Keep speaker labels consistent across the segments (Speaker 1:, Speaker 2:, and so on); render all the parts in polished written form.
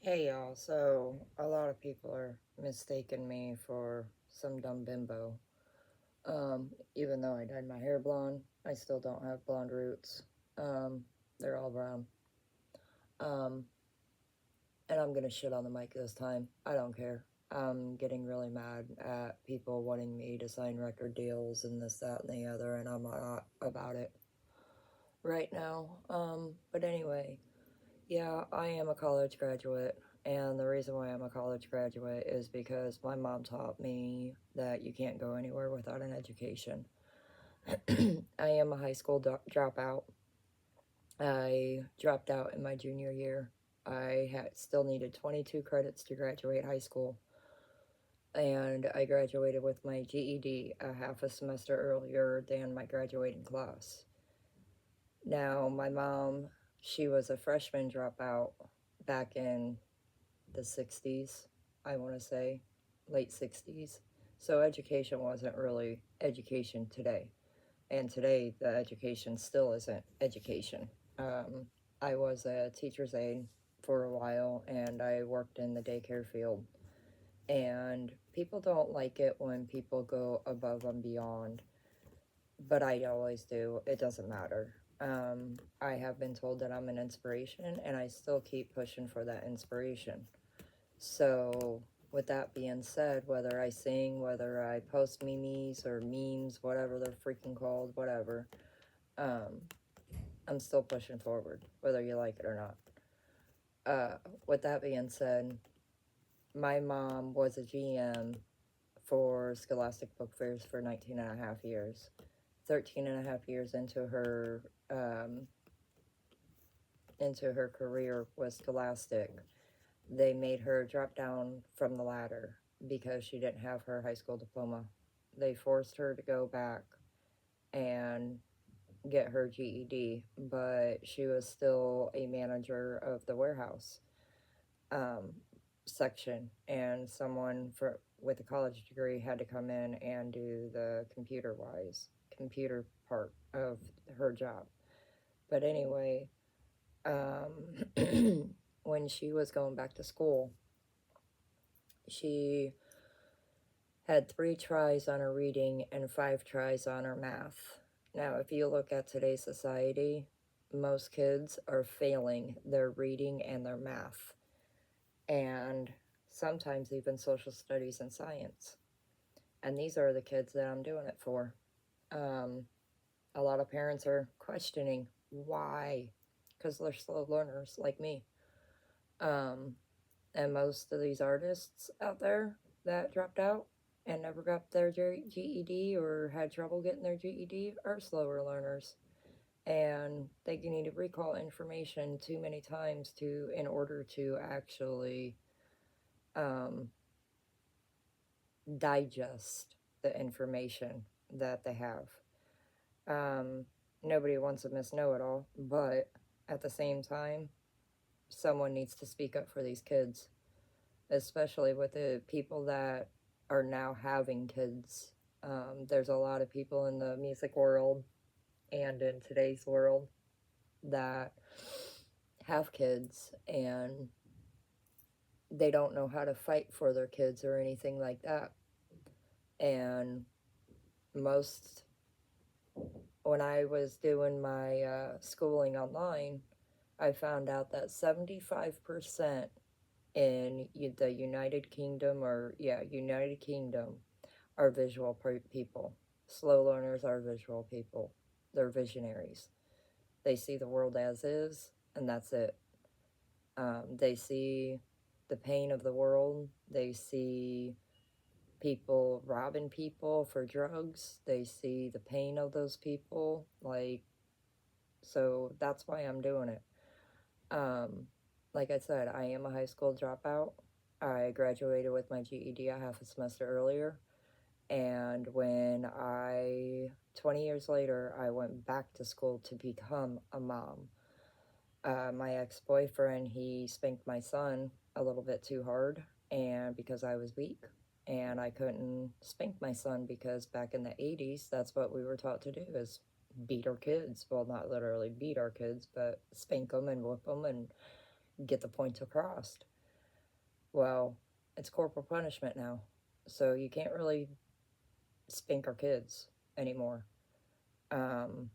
Speaker 1: Hey y'all, so a lot of people are mistaking me for some dumb bimbo. Even though I dyed my hair blonde, I still don't have blonde roots. Um, they're all brown. Um, and I'm gonna shit on the mic this time. I don't care. I'm getting really mad at people wanting me to sign record deals and this, that, and the other, and I'm not about it right now. But anyway, yeah, I am a college graduate, and the reason why I'm a college graduate is because my mom taught me that you can't go anywhere without an education. I am a high school dropout. I dropped out in my junior year. I still needed 22 credits to graduate high school, and I graduated with my GED a half a semester earlier than my graduating class. Now, my mom, she was a freshman dropout back in the 60s, I want to say, late 60s. So education wasn't really education today. And today, the education still isn't education. Um, I was a teacher's aide for a while, and I worked in the daycare field. And people don't like it when people go above and beyond, but I always do. It doesn't matter. I have been told that I'm an inspiration, and I still keep pushing for that inspiration. So, with that being said, whether I sing, whether I post memes, whatever they're freaking called, whatever, um, I'm still pushing forward, whether you like it or not. With that being said, my mom was a GM for Scholastic Book Fairs for 19 and a half years. 13 and a half years um, into her career with Scholastic, they made her drop down from the ladder because she didn't have her high school diploma. They forced her to go back and get her GED, but she was still a manager of the warehouse um, section, and someone with a college degree had to come in and do the computer part of her job. But anyway, when she was going back to school, she had 3 tries on her reading and 5 tries on her math. Now, if you look at today's society, most kids are failing their reading and their math, and sometimes even social studies and science. And these are the kids that I'm doing it for. Um, a lot of parents are questioning why, because they're slow learners like me. Um, and most of these artists out there that dropped out and never got their GED or had trouble getting their GED are slower learners. And they need to recall information too many times in order to actually um, digest the information that they have. Um, Nobody wants a Miss Know It All, but at the same time, someone needs to speak up for these kids, especially with the people that are now having kids. There's a lot of people in the music world and in today's world that have kids, and they don't know how to fight for their kids or anything like that. And most, when I was doing my schooling online, I found out that 75% in the United Kingdom, United Kingdom, are visual people. Slow learners are visual people. They're visionaries. They see the world as is, and that's it. They see the pain of the world. They see people robbing people for drugs. They see the pain of those people. So that's why I'm doing it. Um, like I said, I am a high school dropout. I graduated with my GED a half a semester earlier. And 20 years later, I went back to school to become a mom. My ex boyfriend, he spanked my son a little bit too hard, and because I was weak, and I couldn't spank my son because back in the 80s, that's what we were taught to do is beat our kids. Well, not literally beat our kids, but spank them and whip them and get the point across. Well, it's corporal punishment now. So you can't really spank our kids anymore. Um,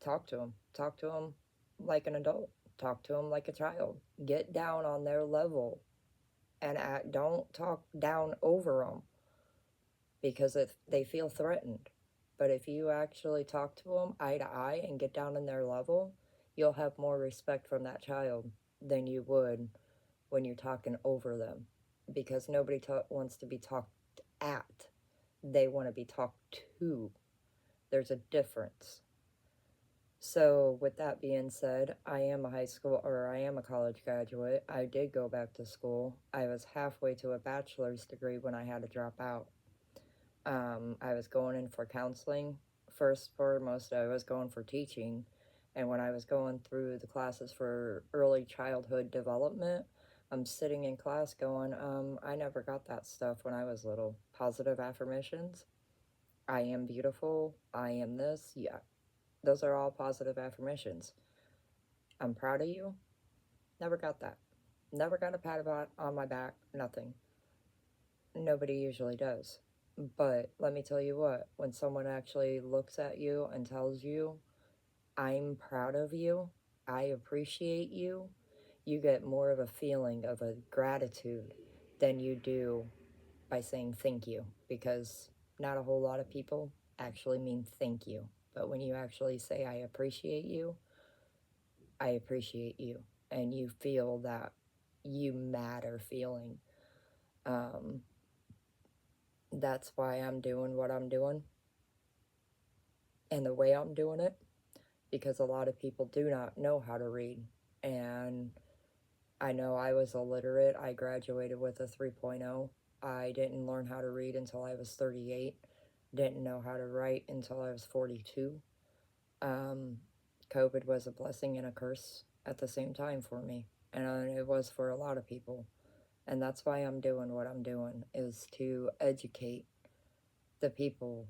Speaker 1: talk to them. Talk to them like an adult. Talk to them like a child. Get down on their level and don't talk down over them because if they feel threatened. But if you actually talk to them eye to eye and get down on their level, you'll have more respect from that child than you would when you're talking over them because nobody wants to be talked at. They want to be talked to. There's a difference. So, with that being said, I am a high school or I am a college graduate. I did go back to school. I was halfway to a bachelor's degree when I had to drop out. I was going in for counseling. First, foremost, I was going for teaching. And when I was going through the classes for early childhood development, I'm sitting in class going, I never got that stuff when I was little. Positive affirmations. I am beautiful. I am this. Yeah, those are all positive affirmations. I'm proud of you. Never got that. Never got a pat on my back. Nothing. Nobody usually does. But let me tell you what, when someone actually looks at you and tells you, I'm proud of you, I appreciate you, you get more of a feeling of a gratitude than you do by saying thank you. Because not a whole lot of people actually mean thank you. But when you actually say, I appreciate you, I appreciate you, and you feel that you matter feeling. Um, that's why I'm doing what I'm doing and the way I'm doing it because a lot of people do not know how to read. And I know I was illiterate. I graduated with a 3.0. I didn't learn how to read until I was 38. Didn't know how to write until I was 42. Um, COVID was a blessing and a curse at the same time for me. And it was for a lot of people. And that's why I'm doing what I'm doing, is to educate the people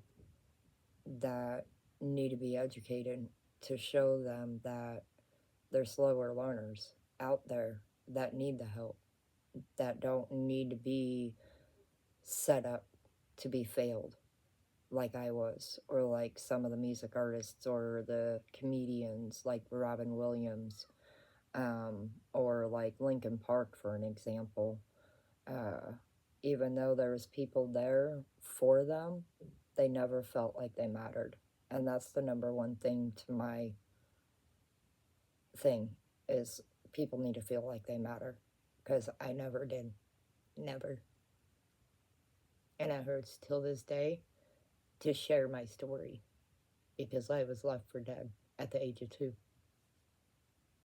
Speaker 1: that need to be educated, to show them that there's slower learners out there that need the help, that don't need to be set up to be failed like I was, or like some of the music artists or the comedians like Robin Williams, or like Linkin Park, for an example. Uh, Even though there was people there for them, they never felt like they mattered. And that's the number one thing to my thing is people need to feel like they matter because I never did. Never. And it hurts till this day to share my story because I was left for dead at the age of 2.